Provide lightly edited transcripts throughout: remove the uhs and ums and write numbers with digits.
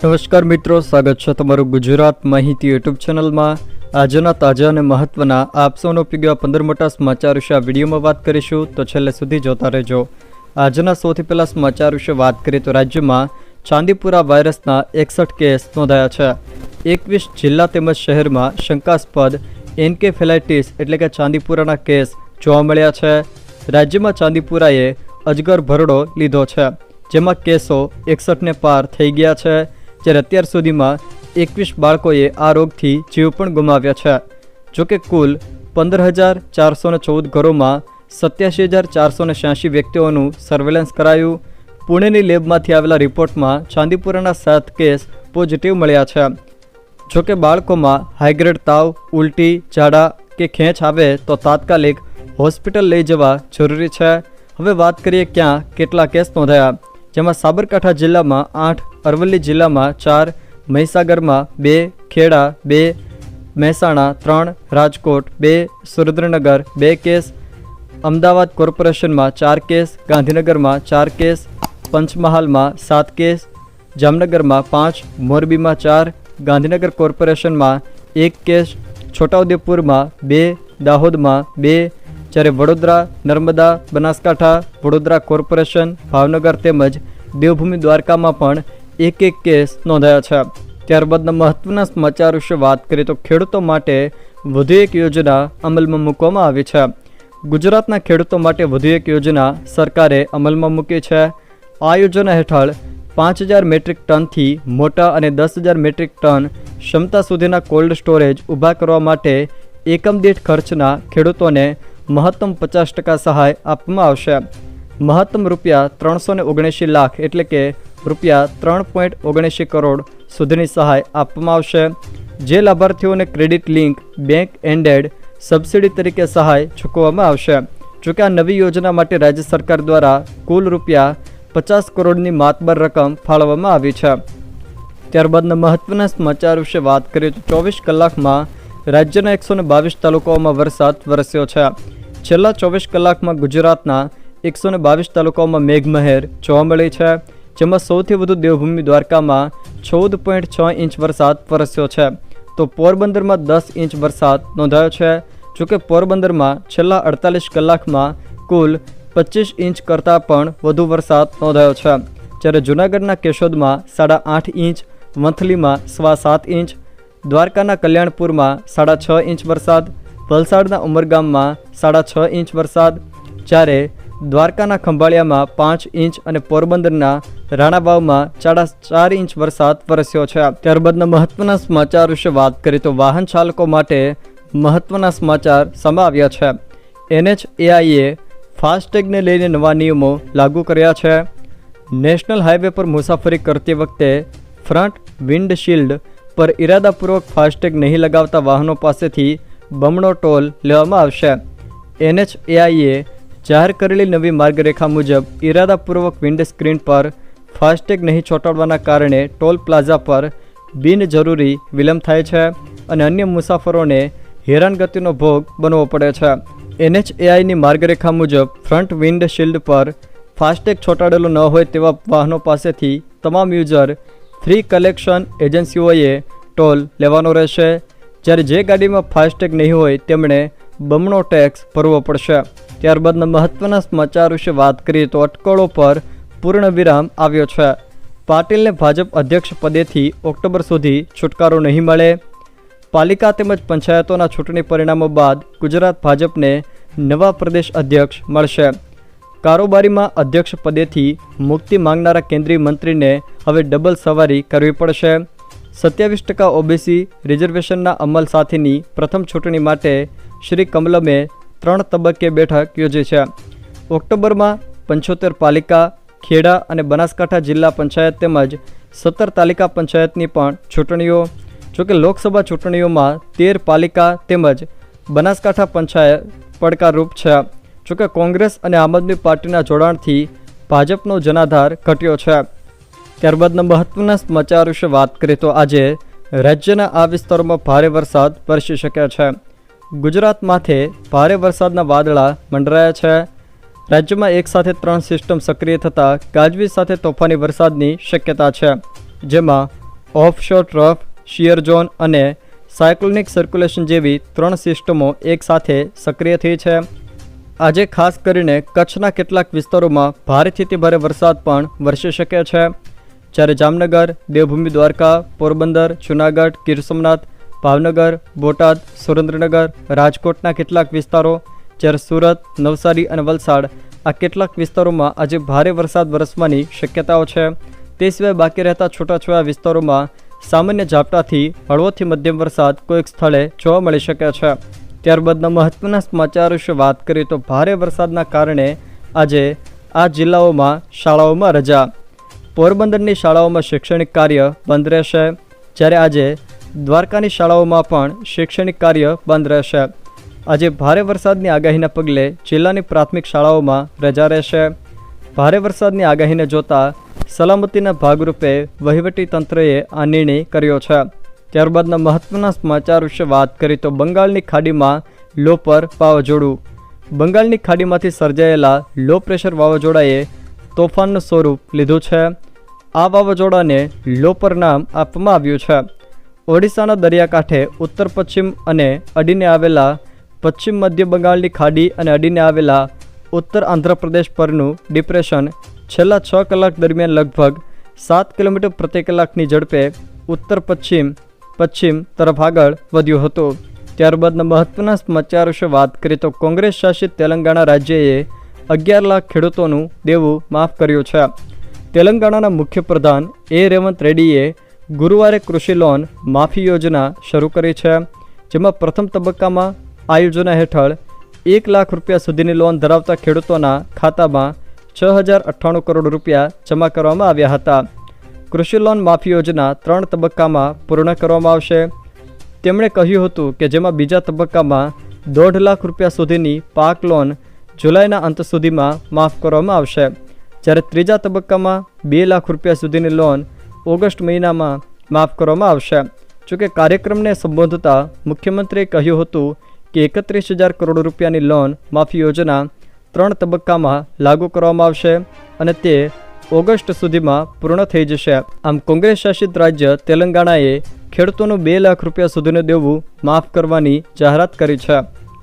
નમસ્કાર મિત્રો, સ્વાગત છે તમારું ગુજરાત માહિતી યુટ્યુબ ચેનલમાં। આજના તાજા અને મહત્વના આપ સૌનો ઉપયોગી 15 મોટા સમાચાર વિશે આ વિડીયોમાં વાત કરીશું, તો છેલ્લે સુધી જોતા રહેજો। આજના સૌથી પહેલા સમાચાર વિશે વાત કરીએ તો રાજ્યમાં ચાંદીપુરા વાયરસના 61 કેસ નોંધાયા છે। 21 જિલ્લા તેમજ શહેરમાં શંકાસ્પદ એન્કેફેલાઇટિસ એટલે કે ચાંદીપુરાના કેસ જોવા મળ્યા છે। રાજ્યમાં ચાંદીપુરાએ અજગર ભરડો લીધો છે, જેમાં કેસો 61ને પાર થઈ ગયા છે, જ્યારે અત્યાર સુધીમાં 21 બાળકોએ આ રોગથી જીવ પણ ગુમાવ્યા છે। જોકે કુલ 15,414 ઘરોમાં 87,486 વ્યક્તિઓનું સર્વેલન્સ કરાયું। પુણેની લેબમાંથી આવેલા રિપોર્ટમાં ચાંદીપુરાના 7 કેસ પોઝિટિવ મળ્યા છે। જોકે બાળકોમાં હાઈગ્રેડ તાવ, ઉલટી, ઝાડા કે ખેંચ આવે તો તાત્કાલિક હોસ્પિટલ લઈ જવા જરૂરી છે। હવે વાત કરીએ ક્યાં કેટલા કેસ નોંધાયા, જેમાં સાબરકાંઠા જિલ્લામાં 8, અરવલ્લી જિલ્લામાં 4, મહીસાગરમાં 2, ખેડા 2, મહેસાણા 3, રાજકોટ 2, સુરેન્દ્રનગર 2 કેસ, અમદાવાદ કોર્પોરેશનમાં 4 કેસ, ગાંધીનગરમાં 4 કેસ, પંચમહાલમાં 7 કેસ, જામનગરમાં 5, મોરબીમાં 4, ગાંધીનગર કોર્પોરેશનમાં 1 કેસ, છોટાઉદેપુરમાં 2, દાહોદમાં 2, જ્યારે વડોદરા, નર્મદા, બનાસકાંઠા, વડોદરા કોર્પોરેશન, ભાવનગર તેમજ દેવભૂમિ દ્વારકામાં પણ 1 કેસ નોંધાયા છે। ત્યારબાદના મહત્વના સમાચાર વિશે વાત કરીએ તો ખેડૂતો માટે વધુ એક યોજના અમલમાં મૂકવામાં આવી છે। ગુજરાતના ખેડૂતો માટે વધુ એક યોજના સરકારે અમલમાં મૂકી છે। આ યોજના હેઠળ 5,000 મેટ્રિક ટનથી મોટા અને 10,000 મેટ્રિક ટન ક્ષમતા સુધીના કોલ્ડ સ્ટોરેજ ઊભા કરવા માટે એકમ દીઠ ખર્ચના ખેડૂતોને મહત્તમ 50% સહાય આપવામાં આવશે। મહત્તમ ₹379 લાખ એટલે કે ₹3.79 કરોડ સુધીની સહાય આપવામાં આવશે। જે લાભાર્થીઓને credit link bank ended subsidy તરીકે સહાય ચૂકવવામાં આવશે। જોકે આ નવી યોજના માટે રાજ્ય સરકાર દ્વારા કુલ ₹50 કરોડની માતબર રકમ ફાળવવામાં આવી છે। ત્યારબાદના મહત્વના સમાચાર વિશે વાત કરીએ તો 24 કલાકમાં રાજ્યના 122 તાલુકાઓમાં વરસાદ વરસ્યો છે। છેલ્લા 24 કલાકમાં ગુજરાતના 122 તાલુકાઓમાં મેઘમહેર જોવા મળી છે, જેમાં સૌથી વધુ દેવભૂમિ દ્વારકામાં 14.6 ઇંચ વરસાદ વરસ્યો છે, તો પોરબંદરમાં 10 ઇંચ વરસાદ નોંધાયો છે। જોકે પોરબંદરમાં છેલ્લા 48 કલાકમાં કુલ 25 ઇંચ કરતાં પણ વધુ વરસાદ નોંધાયો છે, જ્યારે જૂનાગઢના કેશોદમાં 8.5 ઇંચ, વંથલીમાં 7.25 ઇંચ, દ્વારકાના કલ્યાણપુરમાં 6.5 ઇંચ વરસાદ, વલસાડના ઉમરગામમાં 6.5 ઇંચ વરસાદ, જ્યારે દ્વારકાના ખંભાળિયામાં 5 ઇંચ અને પોરબંદરના રાણાવાવમાં 4.5 ઇંચ વરસાદ વરસ્યો છે। ત્યારબાદના મહત્વના સમાચાર વિશે વાત કરીએ તો વાહન ચાલકો માટે મહત્વના સમાચાર સામે આવ્યા છે। NHAIએ ફાસ્ટેગને લઈને નવા નિયમો લાગુ કર્યા છે। નેશનલ હાઈવે પર મુસાફરી કરતી વખતે ફ્રન્ટ વિન્ડશીલ્ડ પર ઇરાદાપૂર્વક ફાસ્ટેગ નહીં લગાવતા વાહનો પાસેથી બમણો ટોલ લેવામાં આવશે। NHAIએ જાહેર કરેલી નવી માર્ગરેખા મુજબ ઇરાદાપૂર્વક વિન્ડસ્ક્રીન પર ફાસ્ટેગ નહીં ચોંટાડવાના કારણે ટોલ પ્લાઝા પર બિનજરૂરી વિલંબ થાય છે અને અન્ય મુસાફરોને હેરાનગતિનો ભોગ બનવો પડે છે। NHAIની માર્ગરેખા મુજબ ફ્રન્ટ વિન્ડશીલ્ડ પર ફાસ્ટેગ ચોંટાડેલો ન હોય તેવા વાહનો પાસેથી તમામ યુઝર ફ્રી કલેક્શન એજન્સીઓએ ટોલ લેવાનો રહેશે, જ્યારે જે ગાડીમાં ફાસ્ટેગ નહીં હોય તેમણે બમણો ટેક્સ ભરવો પડશે। ત્યારબાદના મહત્વના સમાચાર વિશે વાત કરીએ તો અટકળો પર પૂર્ણ વિરામ આવ્યો છે। પાટીલને ભાજપ અધ્યક્ષ પદેથી ઓક્ટોબર સુધી છુટકારો નહીં મળે। પાલિકા તેમજ પંચાયતોના ચૂંટણી પરિણામો બાદ ગુજરાત ભાજપને નવા પ્રદેશ અધ્યક્ષ મળશે। કારોબારીમાં અધ્યક્ષ પદેથી મુક્તિ માંગનારા કેન્દ્રીય મંત્રીને હવે ડબલ સવારી કરવી પડશે। 27% OBC રિઝર્વેશનના અમલ સાથેની પ્રથમ ચૂંટણી માટે શ્રી કમલમે 3 તબક્કે બેઠક યોજી છે। ઓક્ટોબરમાં 75 પાલિકા, ખેડા અને બનાસકાંઠા જિલ્લા પંચાયત તેમજ 17 તાલુકા પંચાયતની પણ ચૂંટણીઓ। જોકે લોકસભા ચૂંટણીઓમાં 13 પાલિકા તેમજ બનાસકાંઠા પંચાયત પડકારરૂપ છે। જોકે કોંગ્રેસ અને આમ આદમી પાર્ટીના જોડાણથી ભાજપનો જનાધાર ઘટ્યો છે। ત્યારબાદના મહત્વના સમાચાર વિશે વાત કરીએ તો આજે રાજ્યના આ વિસ્તારોમાં ભારે વરસાદ વરસી શકે છે। ગુજરાત માથે ભારે વરસાદના વાદળા મંડરાયા છે। રાજ્યમાં એકસાથે 3 સિસ્ટમ સક્રિય થતાં ગાજવીજ સાથે તોફાની વરસાદની શક્યતા છે, જેમાં ઓફશોર ટ્રફ, શિયર ઝોન અને સાયક્લોનિક સર્ક્યુલેશન જેવી 3 સિસ્ટમો એકસાથે સક્રિય થઈ છે. આજે ખાસ કરીને કચ્છના કેટલાક વિસ્તારોમાં ભારેથી અતિ ભારે વરસાદ પણ વરસી શકે છે. જ્યારે જામનગર, દેવભૂમિ દ્વારકા, પોરબંદર, જૂનાગઢ, ગીર સોમનાથ, ભાવનગર, બોટાદ, સુરેન્દ્રનગર, રાજકોટના કેટલાક વિસ્તારો, જ્યારે સુરત, નવસારી અને વલસાડ આ કેટલાક વિસ્તારોમાં આજે ભારે વરસાદ વરસવાની શક્યતાઓ છે. તે સિવાય બાકી રહેતા છૂટાછવાયા વિસ્તારોમાં સામાન્ય ઝાપટાથી હળવોથી મધ્યમ વરસાદ કોઈક સ્થળે જોવા મળી શકે છે. ત્યારબાદના મહત્વના સમાચાર વિશે વાત કરીએ તો ભારે વરસાદના કારણે આજે આ જિલ્લાઓમાં શાળાઓમાં રજા. પોરબંદરની શાળાઓમાં શૈક્ષણિક કાર્ય બંધ રહેશે, જ્યારે આજે દ્વારકાની શાળાઓમાં પણ શૈક્ષણિક કાર્ય બંધ રહેશે. આજે ભારે વરસાદની આગાહીના પગલે જિલ્લાની પ્રાથમિક શાળાઓમાં રજા રહેશે. ભારે વરસાદની આગાહીને જોતા સલામતીના ભાગરૂપે વહીવટી તંત્રએ આ નિર્ણય કર્યો છે. ત્યારબાદના મહત્વના સમાચાર વિશે વાત કરીએ તો બંગાળની ખાડીમાં લો પર વાવાઝોડું. બંગાળની ખાડીમાંથી સર્જાયેલા લો પ્રેશર વાવાઝોડાએ તોફાનનું સ્વરૂપ લીધું છે. આ વાવાઝોડાને લો પર નામ આપવામાં આવ્યું છે. ઓડિશાના દરિયાકાંઠે ઉત્તર પશ્ચિમ અને અડીને આવેલા પશ્ચિમ મધ્ય બંગાળની ખાડી અને અડીને આવેલા ઉત્તર આંધ્રપ્રદેશ પરનું ડિપ્રેશન છેલ્લા 6 કલાક દરમિયાન લગભગ 7 કિલોમીટર પ્રતિ કલાકની ઝડપે ઉત્તર પશ્ચિમ તરફ આગળ વધ્યું હતું. ત્યારબાદના મહત્વના સમાચાર વિશે વાત કરીએ તો કોંગ્રેસ શાસિત તેલંગાણા રાજ્યએ 11 લાખ ખેડૂતોનું દેવું માફ કર્યું છે. તેલંગાણાના મુખ્યપ્રધાન રેવંત રેડ્ડીએ ગુરુવારે કૃષિ લોન માફી યોજના શરૂ કરી છે, જેમાં પ્રથમ તબક્કામાં આ યોજના હેઠળ 1 લાખ રૂપિયા સુધીની લોન ધરાવતા ખેડૂતોના ખાતામાં 6,098 કરોડ રૂપિયા જમા કરવામાં આવ્યા હતા. કૃષિ લોન માફી યોજના 3 તબક્કામાં પૂર્ણ કરવામાં આવશે. તેમણે કહ્યું હતું કે જેમાં બીજા તબક્કામાં 1.5 લાખ રૂપિયા સુધીની પાક લોન જુલાઈના અંત સુધીમાં માફ કરવામાં આવશે, જ્યારે ત્રીજા તબક્કામાં 2 લાખ રૂપિયા સુધીની લોન ઓગસ્ટ મહિનામાં માફ કરવામાં આવશે. જોકે કાર્યક્રમને સંબોધતા મુખ્યમંત્રીએ કહ્યું હતું કે 31,000 કરોડ રૂપિયાની લોન માફી યોજના 3 તબક્કામાં લાગુ કરવામાં આવશે અને તે ઓગસ્ટ સુધીમાં પૂર્ણ થઈ જશે. આમ કોંગ્રેસ શાસિત રાજ્ય તેલંગાણાએ ખેડૂતોનું 2 લાખ રૂપિયા સુધીનું દેવું માફ કરવાની જાહેરાત કરી છે.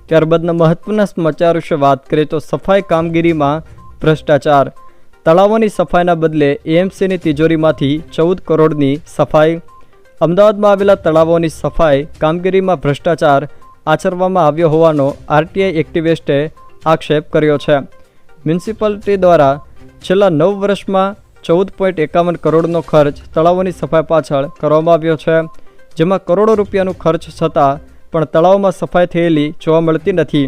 ત્યારબાદના મહત્વના સમાચાર વિશે વાત કરીએ તો સફાઈ કામગીરીમાં ભ્રષ્ટાચાર. તળાવોની સફાઈના બદલે એએમસીની તિજોરીમાંથી 14 કરોડની સફાઈ. અમદાવાદમાં આવેલા તળાવોની સફાઈ કામગીરીમાં ભ્રષ્ટાચાર આચરવામાં આવ્યો હોવાનો આરટીઆઈ એક્ટિવિસ્ટે આક્ષેપ કર્યો છે. મ્યુનિસિપાલિટી દ્વારા છેલ્લા 9 વર્ષમાં 14.51 કરોડનો ખર્ચ તળાવોની સફાઈ પાછળ કરવામાં આવ્યો છે, જેમાં કરોડો રૂપિયાનું ખર્ચ છતાં પણ તળાવમાં સફાઈ થયેલી જોવા મળતી નથી.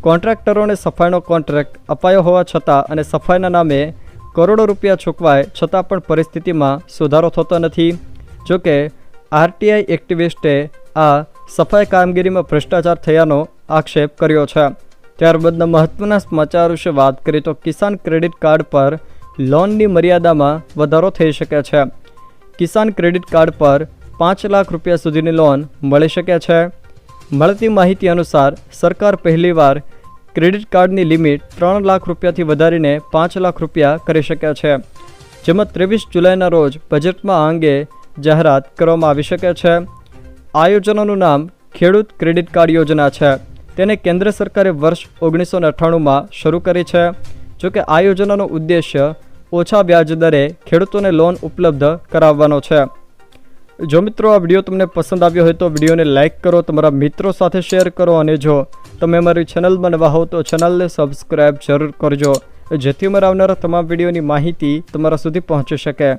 કોન્ટ્રાક્ટરોને સફાઈનો કોન્ટ્રાક્ટ અપાયો હોવા છતાં અને સફાઈના નામે કરોડો રૂપિયા ચૂકવાય છતાં પણ પરિસ્થિતિમાં સુધારો થતો નથી. જોકે આરટીઆઈ એક્ટિવિસ્ટે આ સફાઈ કામગીરીમાં ભ્રષ્ટાચાર થયાનો આક્ષેપ કર્યો છે. ત્યારબાદના મહત્વના સમાચાર વિશે વાત કરીએ તો કિસાન ક્રેડિટ કાર્ડ પર લોનની મર્યાદામાં વધારો થઈ શકે છે. કિસાન ક્રેડિટ કાર્ડ પર 5 લાખ રૂપિયા સુધીની લોન મળી શકે છે. મળતી માહિતી અનુસાર સરકાર પહેલીવાર ક્રેડિટ કાર્ડની લિમિટ 3 લાખ રૂપિયાથી વધારીને 5 લાખ રૂપિયા કરી શકે છે, જેમાં 23 જુલાઈના રોજ બજેટમાં આ અંગે જાહેરાત કરવામાં આવી શકે છે. આ યોજનાનું નામ ખેડૂત ક્રેડિટ કાર્ડ યોજના છે. તેને કેન્દ્ર સરકારે વર્ષ 1998માં શરૂ કરી છે. જોકે આ યોજનાનો ઉદ્દેશ્ય ઓછા વ્યાજ દરે ખેડૂતોને લોન ઉપલબ્ધ કરાવવાનો છે. જો મિત્રો આ વિડીયો તમને પસંદ આવ્યો હોય તો વિડીયોને લાઇક કરો, તમારા મિત્રો સાથે શેર કરો અને જો તમે અમારી ચેનલમાં નવા હો તો ચેનલને સબસ્ક્રાઈબ જરૂર કરજો, જેથી અમારા આવનારા તમામ વિડીયોની માહિતી તમારા સુધી પહોંચી શકે.